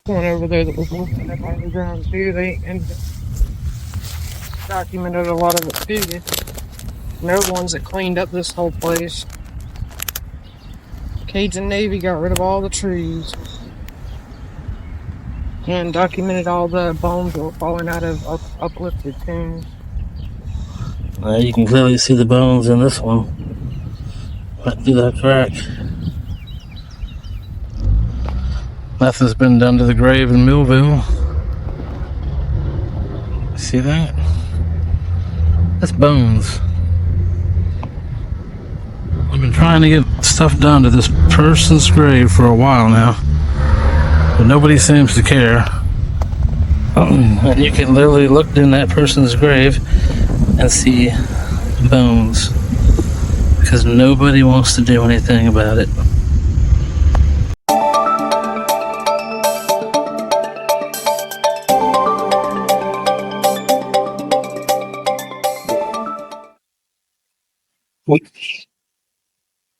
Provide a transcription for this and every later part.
one over there that was looking up underground too. They ended up documented a lot of it too. And they're the ones that cleaned up this whole place. Cajun Navy got rid of all the trees and documented all the bones that were falling out of uplifted tombs. You can clearly see the bones in this one. Right through that crack. Nothing's been done to the grave in Millville. See that? That's bones. I've been trying to get stuff done to this person's grave for a while now, but nobody seems to care. And you can literally look in that person's grave and see bones because nobody wants to do anything about it.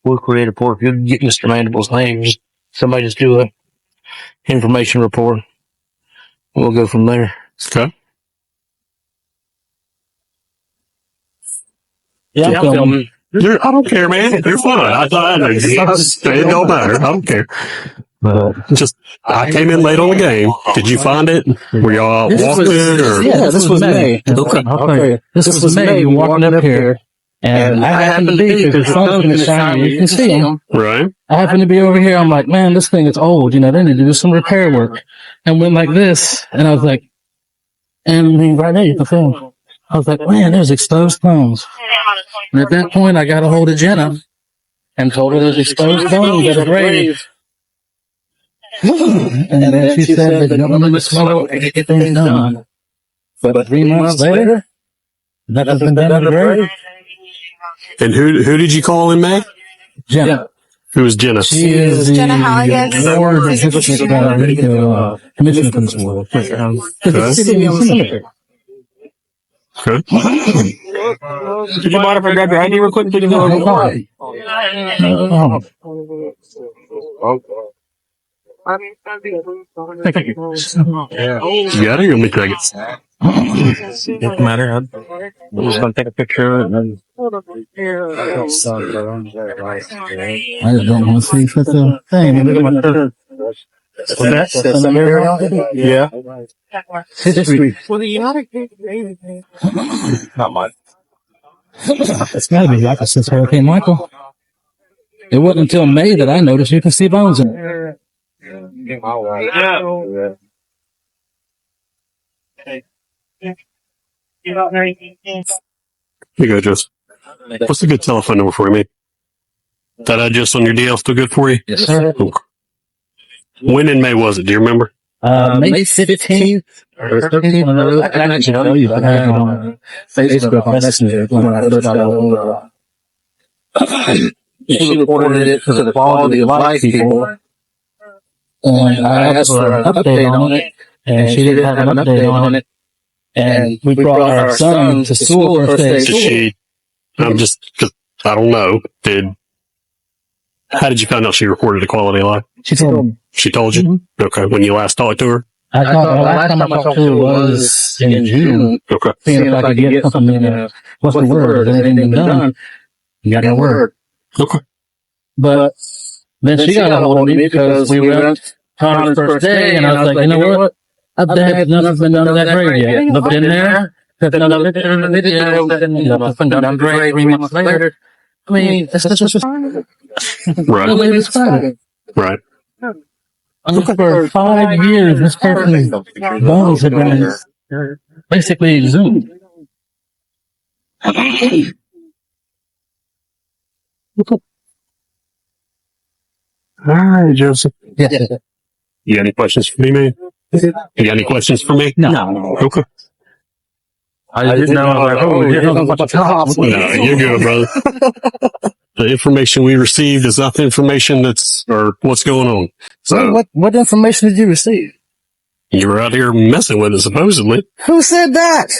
We'll create a report. If you get Mr. Mandible's name, somebody just do a information report. We'll go from there. Okay. Yeah, I'm filming. I don't care, man. You're fine. It don't matter. I don't care. I came in late on the game. Did you find it? Were y'all walking? Yeah, this was May. Okay. This was May. You walking up here. And I happened to be, because the sun's going to shine, you can see them. Right. I happened to be over here. I'm like, man, this thing is old. They need to do some repair work. And went like this. And I was like, and right there, you can film. I was like, man, there's exposed bones. And at that point, I got a hold of Jenna and told her there's exposed bones at a grave. And then she said that government would smell it and get things done. But 3 months later, nothing's been done at the grave. And who did you call in May? Jenna. Who is Jenna? She is the Jenna Halligan. Commissioner for this world. Okay. Did you mind if I grab your ID real quick? You got it? Let me take it. Doesn't matter. I'm just going to take a picture of it. And I just don't want to see such a thing. Yeah. History. Well, the United States. Not mine. It's got to be like since Hurricane Michael. It wasn't until May that I noticed you can see bones in it. Here you go, Joseph. What's a good telephone number for you, mate? That address on your DL still good for you? Yes, sir. Okay. When in May was it? Do you remember? May 15th or 13th. I can actually tell you. I had on Facebook Messenger when I first got over. She reported it to the quality of life people. And I asked for an update on it, and she didn't have an update on it. And we brought our son to school first day. Did she? I don't know. How did you find out she reported a quality of life? She told me. She told you? Mm-hmm. Okay. When you last talked to her? I thought the last time I talked to her was in June. Okay. Seeing if I could get something, what's the word? Anything been done? You got no word. Okay. But then she got a hold of me because we went on her first day, and I was like, you know what? I bet nothing's been done to that grave yet. Looked in there, another video, nothing done to the grave 3 months later. I mean, that's just right. Right. For 5 years, this person's bones have been basically exhumed. All right, Joseph. Yes. You got any questions for me, man? You got any questions for me? No. Okay. I didn't know. I was like, oh, you're talking about the cops. No, you're good, brother. The information we received is not the information or what's going on. So, what information did you receive? You were out here messing with it, supposedly. Who said that?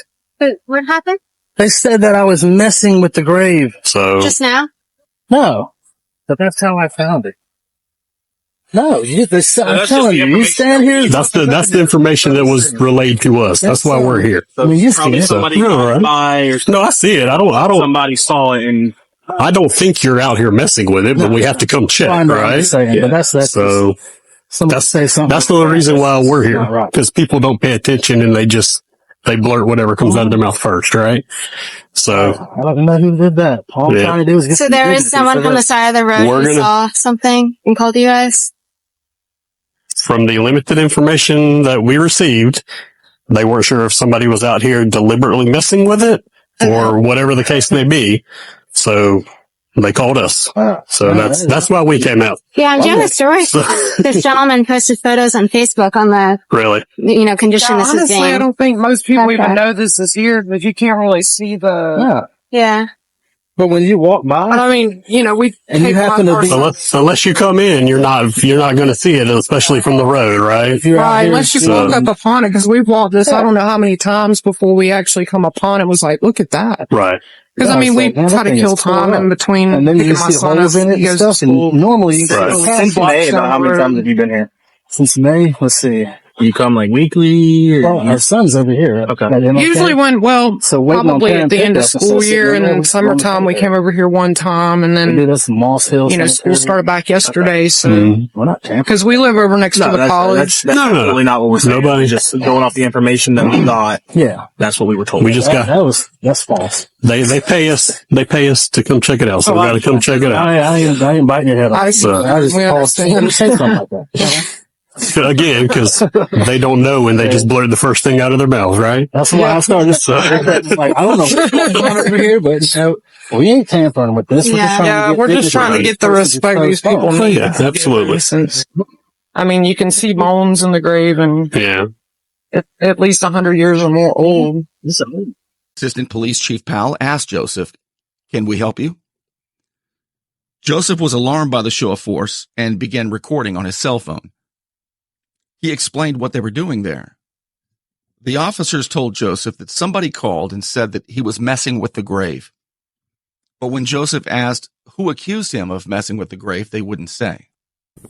What happened? They said that I was messing with the grave. So, Just now? No. But that's how I found it. No, I'm telling you, you stand here. That's the information that was relayed to us. That's why we're here. I mean, you see it. Somebody No, by or No, I see it. I don't. somebody saw it and I don't think you're out here messing with it, but we have to come check, I know what right? you're saying, but that's So that's that's the only reason why we're here, because people don't pay attention and they blurt whatever comes out of their mouth first, right? So I don't know who did that. All I'm trying to do is get So there is someone from the side of the road who saw something and called you guys? from the limited information that we received, they weren't sure if somebody was out here deliberately messing with it or whatever the case may be. So they called us. So that's why we came out. Yeah, I'm doing a story. This gentleman posted photos on Facebook on the, Really? condition this is Honestly, I being. don't think most people Okay. even know this is here, but you can't really see the. Yeah. But when you walk by, I mean, we And you take happen my to be- personal- Unless you come in, you're not going to see it, especially from the road, right? if you're out Right, here, unless you so- walk up upon it, because we've walked this, I don't know how many times before we actually come upon it was like, look at that. Right. Because, Yeah, I mean, it's we like, man, try that to thing kill is tore time up. in between and then you picking my see son holes up. in it He and goes to stuff. school. And normally you Right. go since May, about how many times have you been here? Since May, let's see. You come like weekly? Or Well, our son's over here. Okay. At MLK. Usually So waiting on probably parent at the end of pickup and school stuff, year so and we're in summertime, we came over here one time and We then, do this in Moss Hill. school Cemetery. started back yesterday, so, Mm-hmm. We're not camping. because we live over next to the college. That's No. absolutely not what we're saying. Nobody- Just going off the information that we got. Yeah. That's what we were told. We just got That's false. they pay us to come check it out, so we got to come check it out. I ain't biting your head off. I just we understand. say something like that. Again, because they don't know and they just blurt the first thing out of their mouth, right? That's why I started this. Like, I don't know what's going on over here, but we ain't tampering with this. Yeah. We're just trying to get the respect these people Oh, need. yeah, absolutely. Since, I mean, you can see bones in the grave and Yeah. at least 100 years or more old. Assistant Police Chief Powell asked Joseph, "Can we help you?" Joseph was alarmed by the show of force and began recording on his cell phone. He explained what they were doing there. The officers told Joseph that somebody called and said that he was messing with the grave. But when Joseph asked who accused him of messing with the grave, they wouldn't say.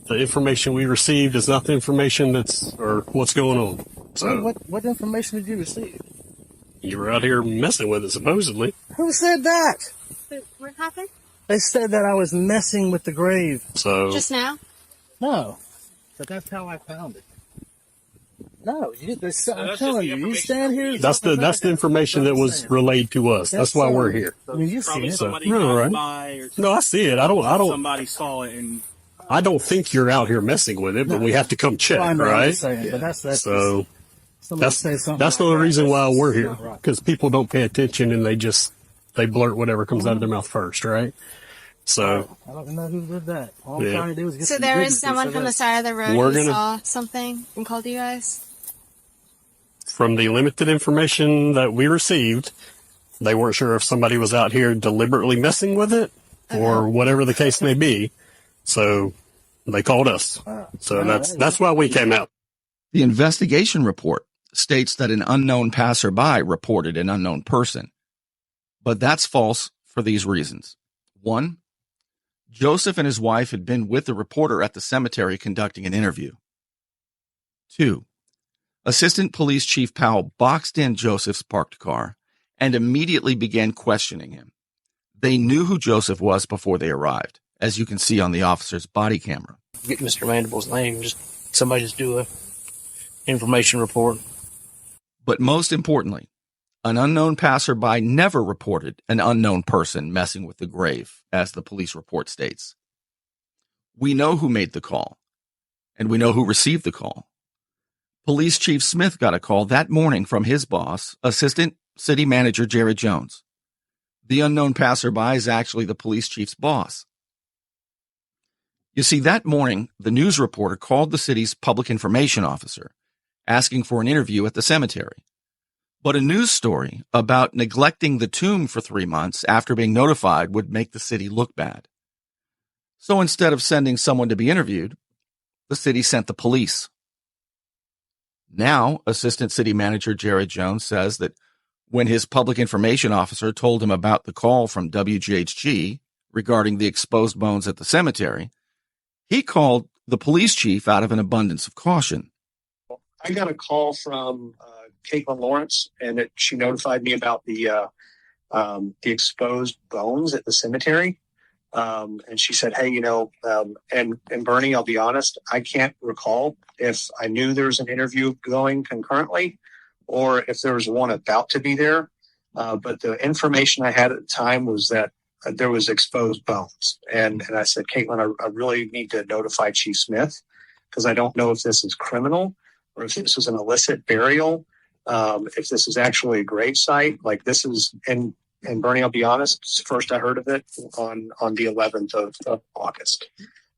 The information we received is not the information or what's going on. So What information did you receive? you were out here messing with it, supposedly. Who said that? What happened? They said that I was messing with the grave. So Just now? No. But that's how I found it. No, I'm telling you, you stand here. that's the information that was relayed to us. That's why we're here. I mean, you see it. somebody No, right. by or No, I see it. I don't. somebody saw it and I don't think you're out here messing with it, but we have to come check, I know what you're right? saying, but that's So somebody say something that's the like only that. reason why we're That's here, not right. because people don't pay attention and they blurt whatever comes out of their mouth first, right? So I don't know who did that. All I'm Yeah. trying to do is get So some there is dignity, someone so from the that- side of the road We're who gonna- saw something and called you guys? from the limited information that we received, they weren't sure if somebody was out here deliberately messing with it or whatever the case may be. So they called us. So that's why we came out. The investigation report states that an unknown passerby reported an unknown person. But that's false for these reasons. One, Joseph and his wife had been with the reporter at the cemetery conducting an interview. Two, Assistant Police Chief Powell boxed in Joseph's parked car and immediately began questioning him. They knew who Joseph was before they arrived, as you can see on the officer's body camera. Get Mr. Mandible's name. Somebody just do a information report. But most importantly, an unknown passerby never reported an unknown person messing with the grave, as the police report states. We know who made the call, and we know who received the call. Police Chief Smith got a call that morning from his boss, Assistant City Manager Jared Jones. The unknown passerby is actually the police chief's boss. You see, that morning, the news reporter called the city's public information officer, asking for an interview at the cemetery. But a news story about neglecting the tomb for 3 months after being notified would make the city look bad. So instead of sending someone to be interviewed, the city sent the police. Now, Assistant City Manager Jared Jones says that when his public information officer told him about the call from WGHG regarding the exposed bones at the cemetery, he called the police chief, out of an abundance of caution. I got a call from Caitlin Lawrence, and she notified me about the exposed bones at the cemetery. And she said, "Hey, and Bernie, I'll be honest, I can't recall if I knew there was an interview going concurrently, or if there was one about to be there. But the information I had at the time was that there was exposed bones, and I said, Caitlin, I really need to notify Chief Smith because I don't know if this is criminal or if this is an illicit burial, if this is actually a grave site. Like this is." And Bernie, I'll be honest, first I heard of it on the 11th of August.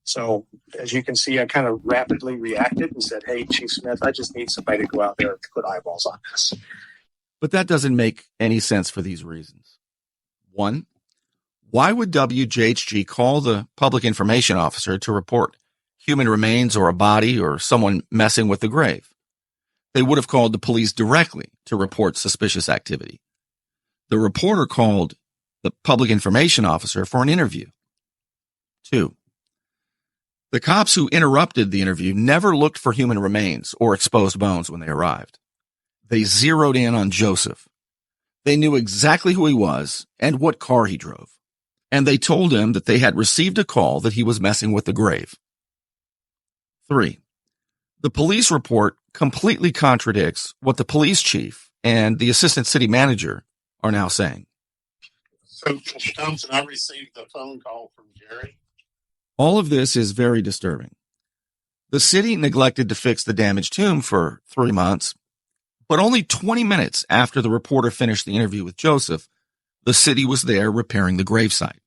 So as you can see, I kind of rapidly reacted and said, "Hey, Chief Smith, I just need somebody to go out there and put eyeballs on this." But that doesn't make any sense for these reasons. One, why would WJHG call the public information officer to report human remains or a body or someone messing with the grave? They would have called the police directly to report suspicious activity. The reporter called the public information officer for an interview. Two, the cops who interrupted the interview never looked for human remains or exposed bones when they arrived. They zeroed in on Joseph. They knew exactly who he was and what car he drove. And they told him that they had received a call that he was messing with the grave. Three, the police report completely contradicts what the police chief and the assistant city manager are now saying. So, Mr. Thompson, I received a phone call from Jerry. All of this is very disturbing. The city neglected to fix the damaged tomb for 3 months, but only 20 minutes after the reporter finished the interview with Joseph, the city was there repairing the gravesite.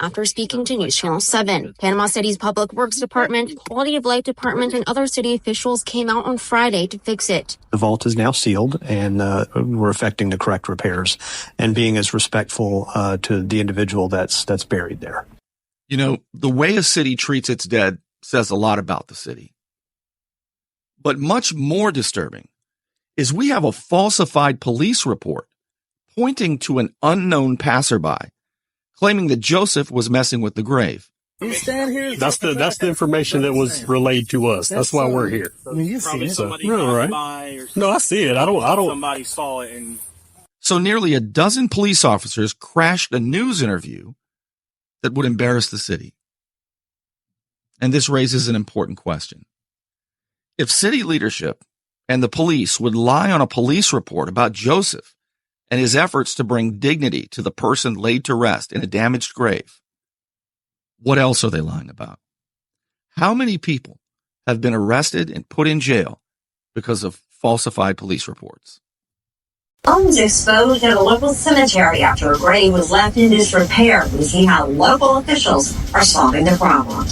After speaking to News Channel 7, Panama City's Public Works Department, Quality of Life Department, and other city officials came out on Friday to fix it. The vault is now sealed, and we're effecting the correct repairs and being as respectful to the individual that's buried there. You know, the way a city treats its dead says a lot about the city. But much more disturbing is we have a falsified police report pointing to an unknown passerby claiming that Joseph was messing with the grave. That's the information that was relayed to us. That's why we're here. I mean, you see it. Somebody right? No, I see it. I don't. Somebody saw it and. So nearly a dozen police officers crashed a news interview that would embarrass the city. And this raises an important question. If city leadership and the police would lie on a police report about Joseph and his efforts to bring dignity to the person laid to rest in a damaged grave, what else are they lying about? How many people have been arrested and put in jail because of falsified police reports? Bones exposed at a local cemetery after a grave was left in disrepair. We see how local officials are solving the problem.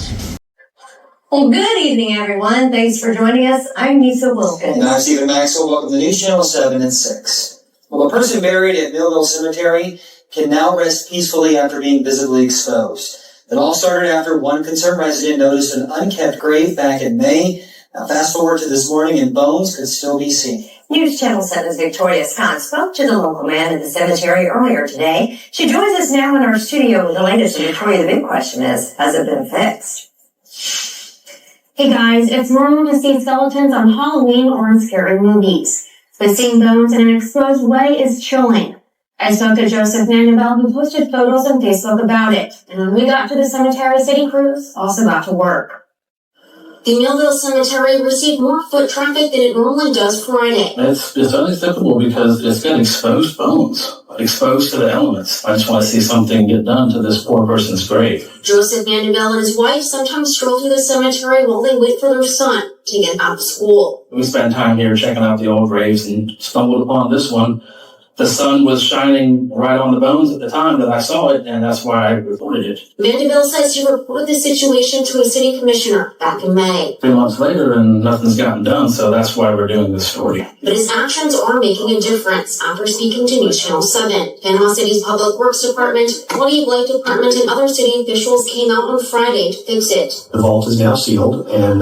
Well, good evening, everyone. Thanks for joining us. I'm Nisa Wilkins. And I'm Stephen Maxwell. Welcome to News Channel 7 and 6. Well, a person buried at Millville Cemetery can now rest peacefully after being visibly exposed. It all started after one concerned resident noticed an unkept grave back in May. Now, fast forward to this morning, and bones could still be seen. News Channel 7's Victoria Scott spoke to the local man at the cemetery earlier today. She joins us now in our studio with the latest. Victoria, the big question is, has it been fixed? Hey guys, it's normal to see skeletons on Halloween or in scary movies. But seeing bones in an exposed way is chilling. I spoke to Joseph Mandeville, who posted photos on Facebook about it. And when we got to the cemetery, city crews also got to work. The Millville Cemetery received more foot traffic than it normally does Friday. It's unacceptable because it's got exposed bones, exposed to the elements. I just want to see something get done to this poor person's grave. Joseph Mandeville and his wife sometimes stroll through the cemetery while they wait for their son to get out of school. We spent time here checking out the old graves and stumbled upon this one. The sun was shining right on the bones at the time that I saw it, and that's why I reported it. Mandeville says he reported the situation to a city commissioner back in May. 3 months later, and nothing's gotten done, so that's why we're doing this story. But his actions are making a difference. After speaking to News Channel 7, Panama City's Public Works Department, Quality of Life Department, and other city officials came out on Friday to fix it. The vault is now sealed, and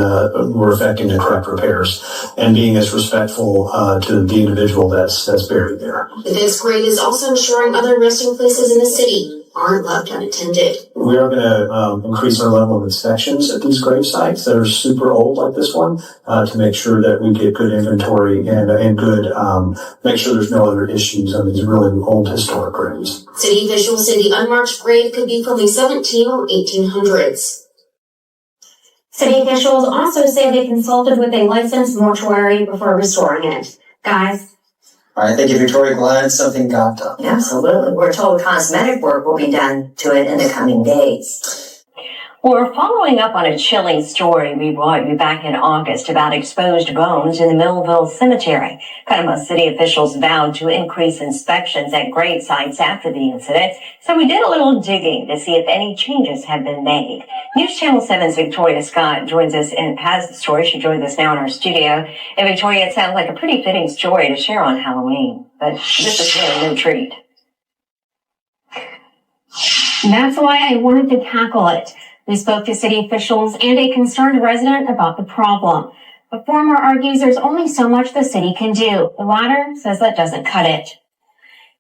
we're effecting the correct repairs and being as respectful to the individual that's buried there. The fixed grave is also ensuring other resting places in the city aren't left unattended. We are going to increase our level of inspections at these grave sites that are super old like this one to make sure that we get good inventory and good, make sure there's no other issues on these really old historic graves. City officials say the unmarked grave could be from the 17 or 1800s. City officials also say they consulted with a licensed mortuary before restoring it. Guys? All right, thank you, Victoria. Glad something got done. Absolutely. We're told cosmetic work will be done to it in the coming days. We're following up on a chilling story we brought you back in August about exposed bones in the Millville Cemetery. Panama City officials vowed to increase inspections at grave sites after the incident, so we did a little digging to see if any changes have been made. News Channel 7's Victoria Scott joins us and has the story. She joins us now in our studio. And Victoria, it sounds like a pretty fitting story to share on Halloween, but this is really no treat. That's why I wanted to tackle it. We spoke to city officials and a concerned resident about the problem. The former argues there's only so much the city can do. The latter says that doesn't cut it.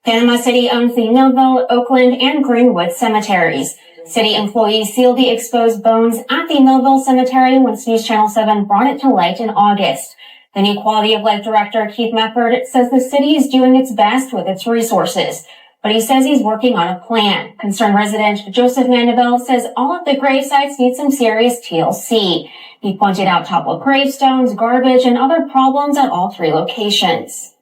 Panama City owns the Millville, Oakland, and Greenwood cemeteries. City employees sealed the exposed bones at the Millville Cemetery when News Channel 7 brought it to light in August. The new Quality of Life Director, Keith Mefford, says the city is doing its best with its resources. But he says he's working on a plan. Concerned resident Joseph Mandeville says all of the grave sites need some serious TLC. He pointed out toppled gravestones, garbage, and other problems at all three locations.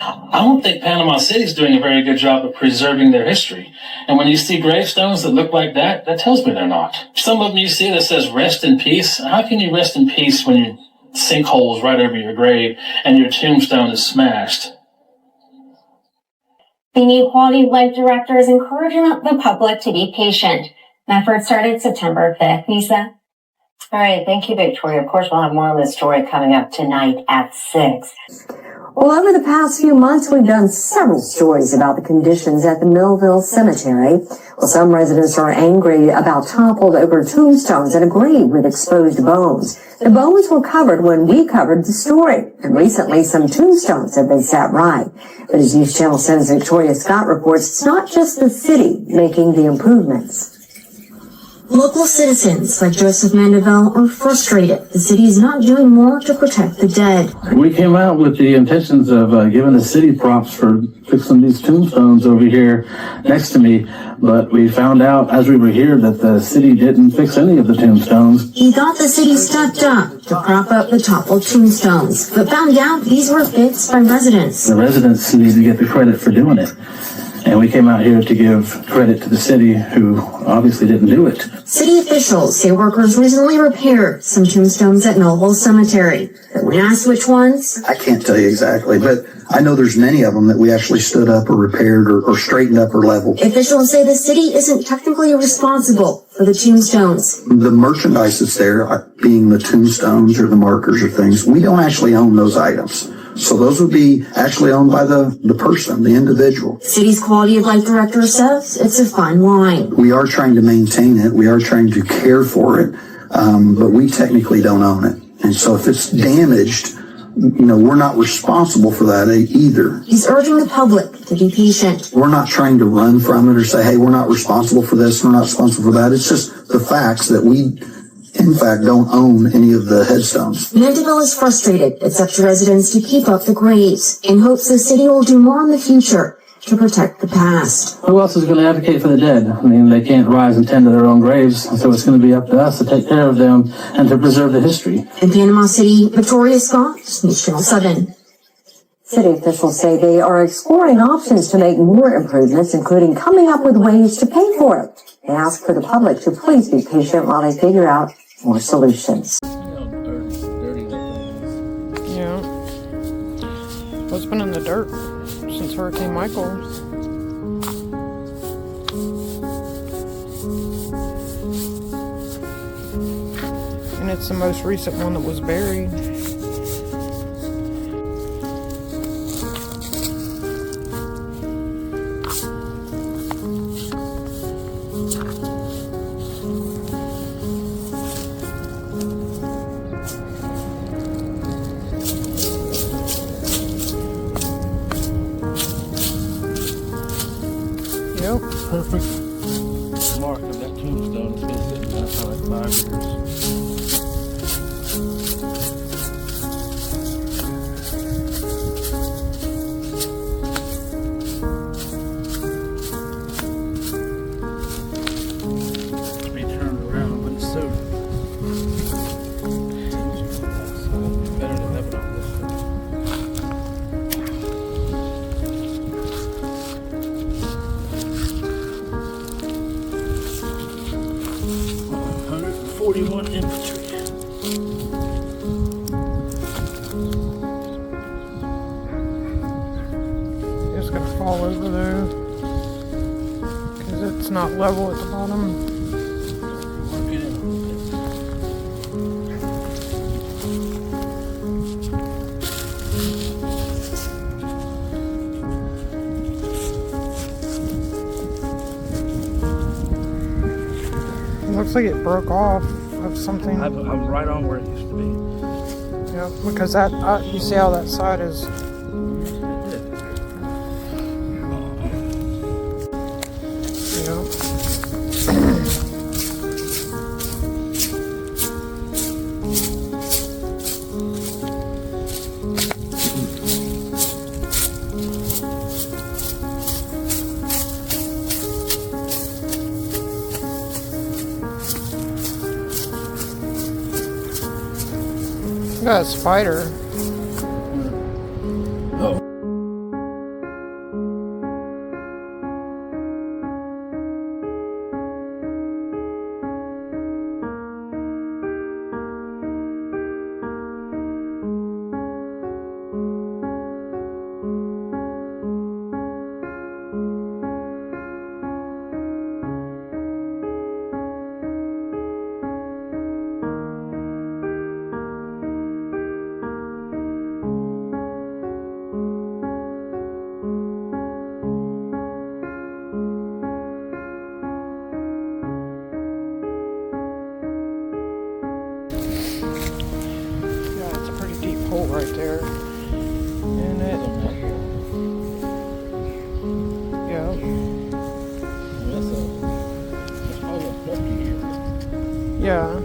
I don't think Panama City's doing a very good job of preserving their history. And when you see gravestones that look like that, that tells me they're not. Some of them you see that says rest in peace. How can you rest in peace when you sinkholes right over your grave and your tombstone is smashed? The new Quality of Life Director is encouraging the public to be patient. Mefford started September 5th. Nisa? All right, thank you, Victoria. Of course, we'll have more on this story coming up tonight at 6. Well, over the past few months, we've done several stories about the conditions at the Millville Cemetery. Well, some residents are angry about toppled over tombstones and a grave with exposed bones. The bones were covered when we covered the story, and recently some tombstones have been set right. But as News Channel 7's Victoria Scott reports, it's not just the city making the improvements. Local citizens like Joseph Mandeville are frustrated. The city is not doing more to protect the dead. We came out with the intentions of giving the city props for fixing these tombstones over here next to me, but we found out as we were here that the city didn't fix any of the tombstones. He thought the city stepped up to prop up the toppled tombstones, but found out these were fixed by residents. The residents need to get the credit for doing it. And we came out here to give credit to the city, who obviously didn't do it. City officials say workers recently repaired some tombstones at Millville Cemetery. But when asked which ones, I can't tell you exactly, but I know there's many of them that we actually stood up or repaired or straightened up or leveled. Officials say the city isn't technically responsible for the tombstones. The merchandise that's there, being the tombstones or the markers or things, we don't actually own those items. So those would be actually owned by the person, the individual. City's Quality of Life Director says it's a fine line. We are trying to maintain it. We are trying to care for it, but we technically don't own it. And so if it's damaged, we're not responsible for that either. He's urging the public to be patient. We're not trying to run from it or say, hey, we're not responsible for this, we're not responsible for that. It's just the facts that we, in fact, don't own any of the headstones. Mandeville is frustrated. It's up to residents to keep up the graves in hopes the city will do more in the future to protect the past. Who else is going to advocate for the dead? I mean, they can't rise and tend to their own graves, so it's going to be up to us to take care of them and to preserve the history. In Panama City, Victoria Scott, News Channel 7. City officials say they are exploring options to make more improvements, including coming up with ways to pay for it. They ask for the public to please be patient while they figure out more solutions. Yeah. It's been in the dirt since Hurricane Michael. And it's the most recent one that was buried. Yep. Perfect. all over though, because it's not level at the bottom. Looks like it broke off of something. I'm right on where it used to be. Yeah, because that you see how that side is. Yeah. Got a spider. Oh. Hole right there in it. Yeah. Yeah.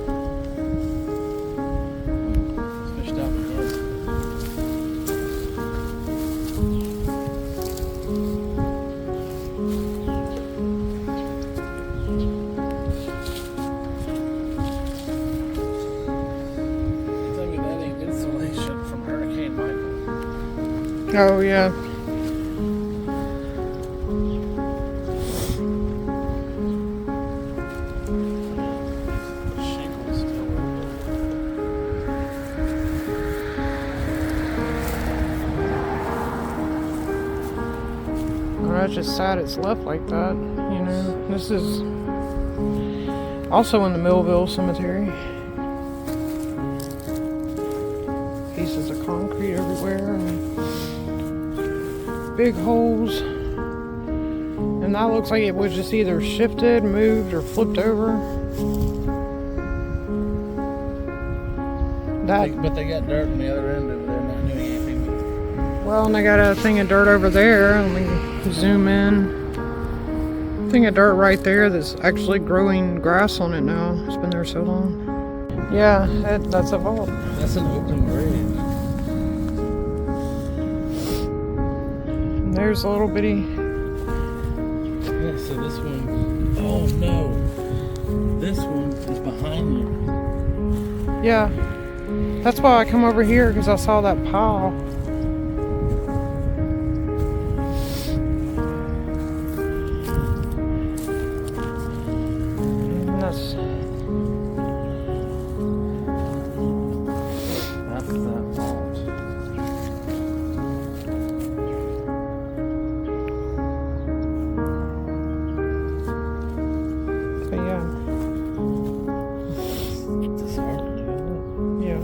Oh yeah. Well, that's just sad it's left like that, you know. This is also in the Millville Cemetery. Pieces of concrete everywhere and big holes, and that looks like it was just either shifted, moved, or flipped over. But they got dirt on the other end of it. They're not doing anything with it. Well, and they got a thing of dirt over there. Let me zoom in. Thing of dirt right there that's actually growing grass on it now. It's been there so long. Yeah, that's a vault. That's an open grave. There's a little bitty. Yeah, so this one. Oh no. This one is behind you. Yeah. That's why I come over here, because I saw that pile. And that's that vault. But yeah. It's hard to do. Yeah.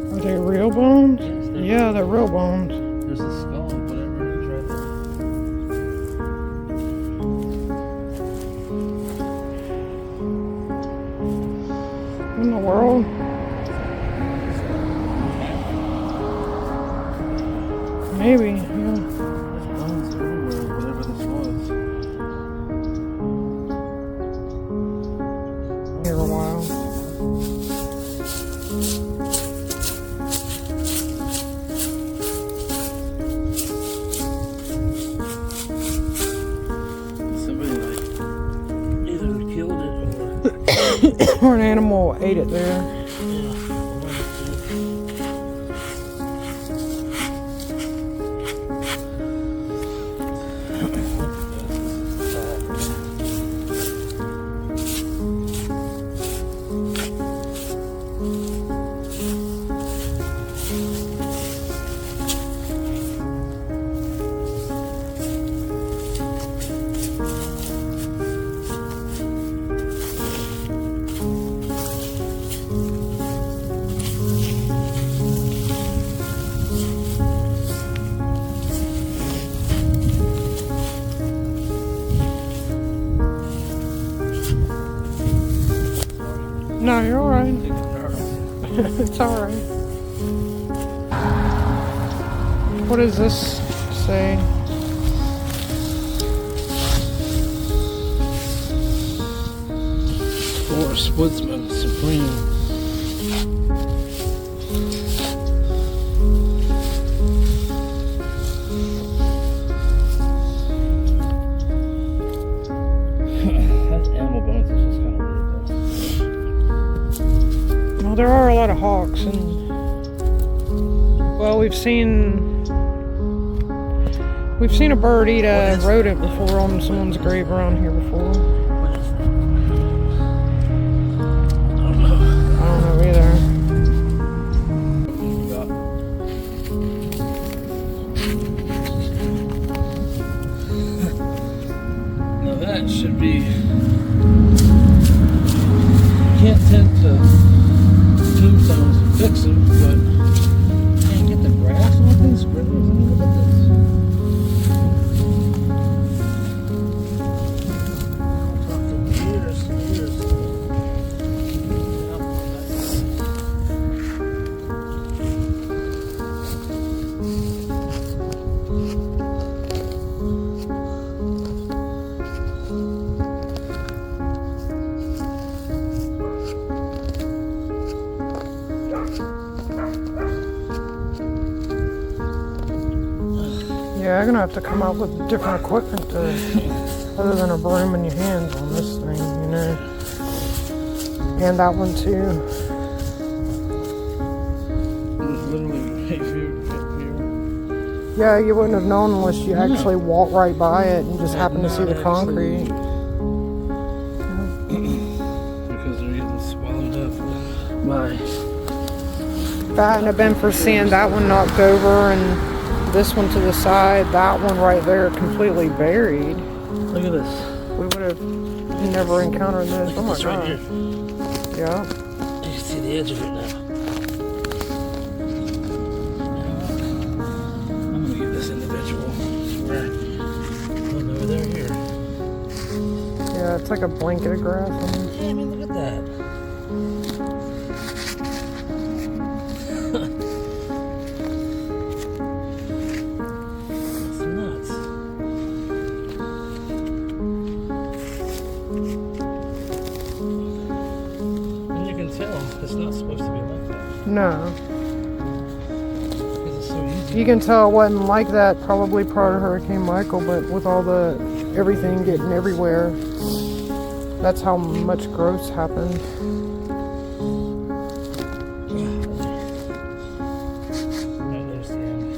Are they real bones? Yeah, they're real bones. There's a skull and whatever it is right there. In the world? Maybe, yeah. There's bones everywhere, whatever this was. Here a while. Somebody like either killed it Or an animal ate it there. No, you're alright. It's alright. What does this say? Forest Woodsman Supreme. That's animal bones. It's just kind of weird though. Well, there are a lot of hawks, and well, we've seen a bird eat a rodent before on someone's grave around here before. I don't know either. Now that should be. You can't tend to tombstones and fix them, but can't get the grass off these graves. I mean, look at this. Yeah, I'm gonna have to come up with different equipment to, other than a broom in your hands on this thing, you know. And that one too. Yeah, you wouldn't have known unless you actually walked right by it and just happened to see the concrete. Because they're getting swallowed up by. If that hadn't have been for seeing that one knocked over and this one to the side, that one right there completely buried. Look at this. We would have never encountered this. Oh my god. Yeah. You can see the edge of it now. I'm gonna get this individual. Where? Oh no, they're here. Yeah, it's like a blanket of grass. Yeah, I mean, look at that. It's not supposed to be like that. No. Because it's so easy. You can tell it wasn't like that probably prior to Hurricane Michael, but with all the everything getting everywhere, that's how much growth happened. I understand.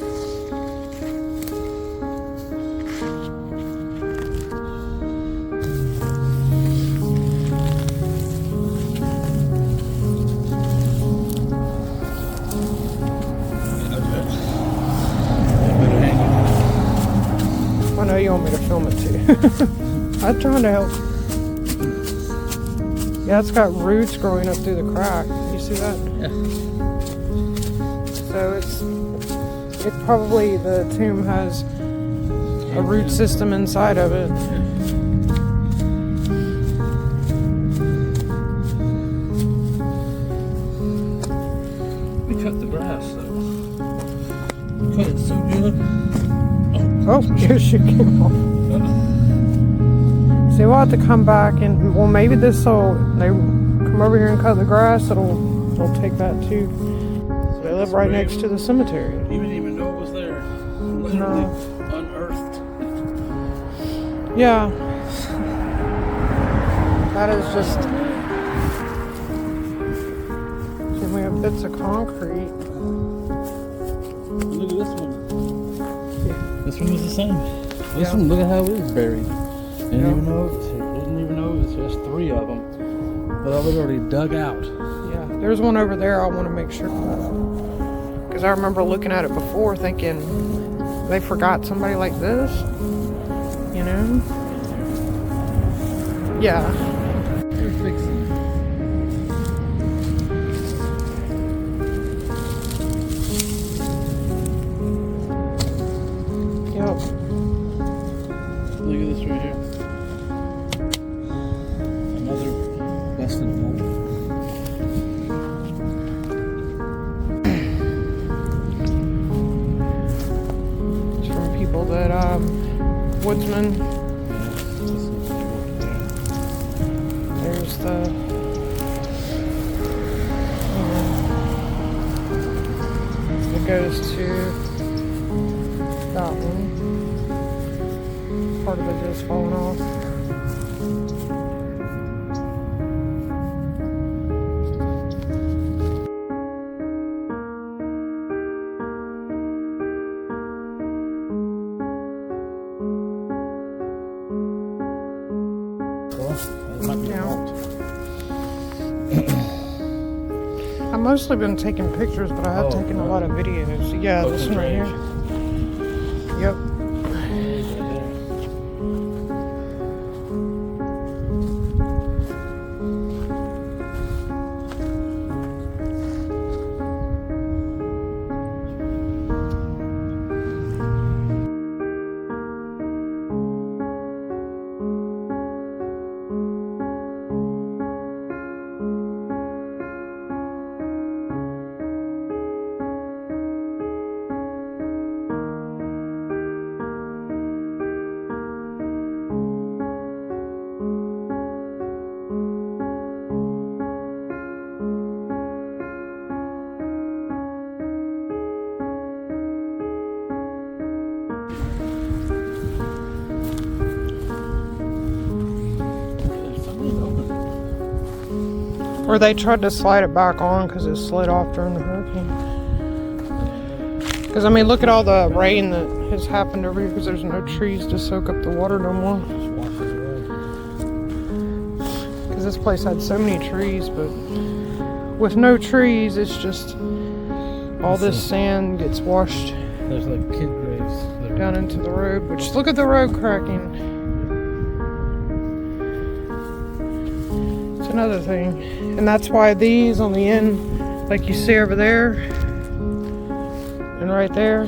I know you want me to film it too. I'm trying to help. Yeah, it's got roots growing up through the crack. You see that? Yeah. So it probably, the tomb has a root system inside of it. We cut the grass though. We cut it so good. Oh, your shoe came off. So we'll have to come back and, well, maybe they come over here and cut the grass. It'll They'll take that too. They live right next to the cemetery. You didn't even know it was there. Literally unearthed. Yeah. That is just... And we have bits of concrete. Look at this one. This one was the same. This one, look at how it is buried. Didn't even know it was just 3 of them. But I was already dug out. Yeah, there's one over there I want to make sure. Because I remember looking at it before thinking, they forgot somebody like this? You know? Yeah. They're fixing it. Yep. Look at this right here. Another busted mold. It's from people that, woodsmen. There's the... it goes to that one. Part of it just falling off. I've mostly been taking pictures, but I have taken a lot of videos. Yeah, this one right here. Yep. Or they tried to slide it back on because it slid off during the hurricane. Because, I mean, look at all the rain that has happened over here because there's no trees to soak up the water no more. Because this place had so many trees, but with no trees, it's just all this sand gets washed There's like kid graves down into the road. Which, look at the road cracking. It's another thing. And that's why these on the end, like you see over there and right there,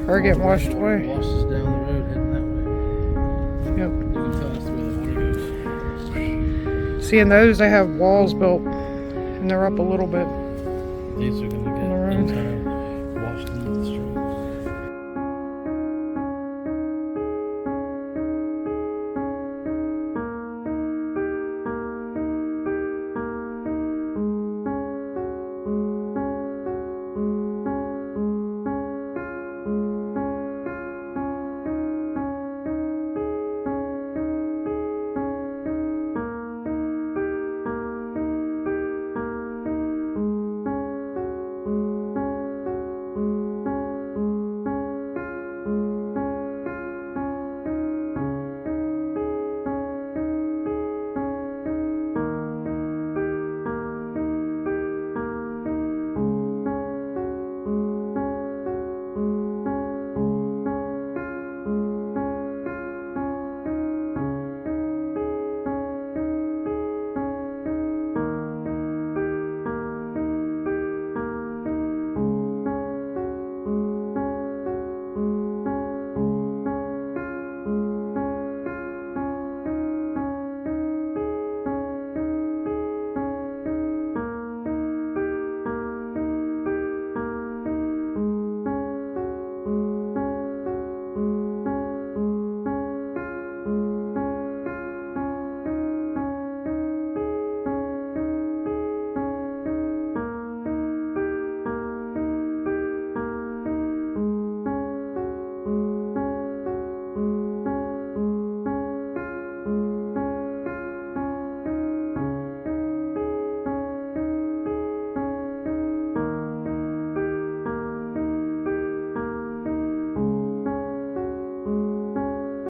are getting washed away. washes down the road heading that way. Yep. You can tell us where the water goes. See, in those they have walls built and they're up a little bit. These are going to get on the road. washed in.